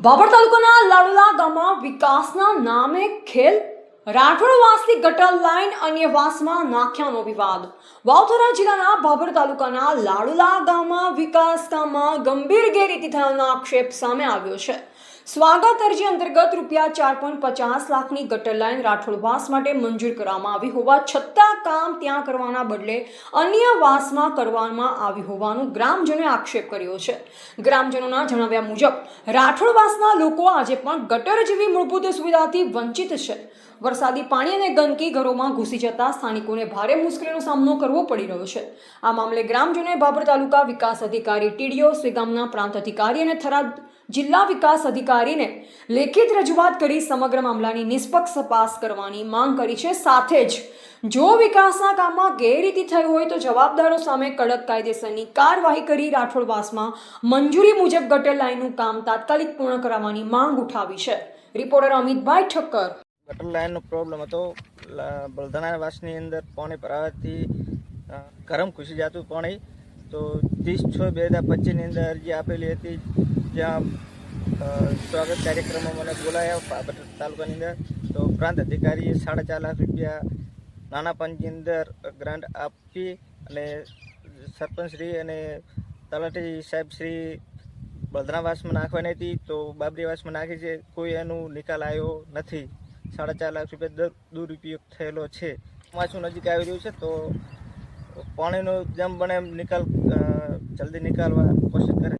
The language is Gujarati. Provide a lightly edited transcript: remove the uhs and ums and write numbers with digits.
બાબર તાલુકાના લાડુલા ગામમાં વિકાસના નામે ખેલ રાઠોડવાસથી ગટર લાઈન અન્ય વાસમાં નાખ્યાનો વિવાદ। વાવથરા જિલ્લાના બાબર તાલુકાના લાડુલા ગામમાં વિકાસ કામમાં ગંભીર ગેરરીતિ થયાનો આક્ષેપ સામે આવ્યો છે। સ્વાગત અરજી અંતર્ગત ₹4.50 લાખની ગટર લાઈન રાઠોડવાસ માટે મંજૂર કરવામાં આવી હોવા છતાં કામ ત્યાં કરવાના બદલે અન્ય વાસમાં કરવામાં આવ્યું હોવાનું ગ્રામજનોએ આક્ષેપ કર્યો છે। ગ્રામજનોના જણાવ્યા મુજબ રાઠોડવાસના લોકો આજે પણ ગટર જેવી મૂળભૂત સુવિધાથી વંચિત છે। વરસાદી પાણી અને ગંદકી ઘરોમાં ઘૂસી જતા સ્થાનિકોને ભારે મુશ્કેલીનો સામનો કરવો પડી રહ્યો છે। આ મામલે ગ્રામજનોએ બાબર તાલુકા વિકાસ અધિકારી ટીડીઓ ગામના પ્રાંત અધિકારી અને થરાદ જિલ્લા વિકાસ અધિકારીને લેખિત રજૂઆત કરી સમગ્ર મામલાની નિષ્પક્ષ તપાસ કરવાની માંગ કરી છે। સાથે જ જો વિકાસના કામમાં ગેરરીતિ થઈ હોય તો જવાબદારો સામે કડક કાયદેસરની કાર્યવાહી કરી રાઠોડવાસમાં મંજૂરી મુજબ ગટર લાઈનનું કામ તાત્કાલિક પૂર્ણ કરાવવાની માંગ ઉઠાવી છે। રિપોર્ટર અમિતભાઈ ઠક્કર। ગટર લાઈનનો પ્રોબ્લેમ હતો। બળધના વાસની અંદર પાણી ભરાવાથી ગરમ ઘૂસી જતું પાણી। તો 30/6/2025ની અંદર અરજી આપેલી હતી, જ્યાં સ્વાગત કાર્યક્રમમાં મને બોલાયા બાબર તાલુકાની અંદર। તો પ્રાંત અધિકારીએ ₹4.5 લાખ નાના પંચની અંદર ગ્રાન્ટ આપી અને સરપંચશ્રી અને તલાટી સાહેબશ્રી બળધનાવાસમાં નાખવાની હતી, તો બાબરીવાસમાં નાખી છે। કોઈ એનું નિકાલ આવ્યો નથી। ₹4.5 લાખ દુરુપયોગ થયેલો છે। ચોમાસું નજીક આવી રહ્યું છે, તો પાણીનો જેમ બને એમ નિકાલ જલ્દી નિકાલવા કોશિશ કરે।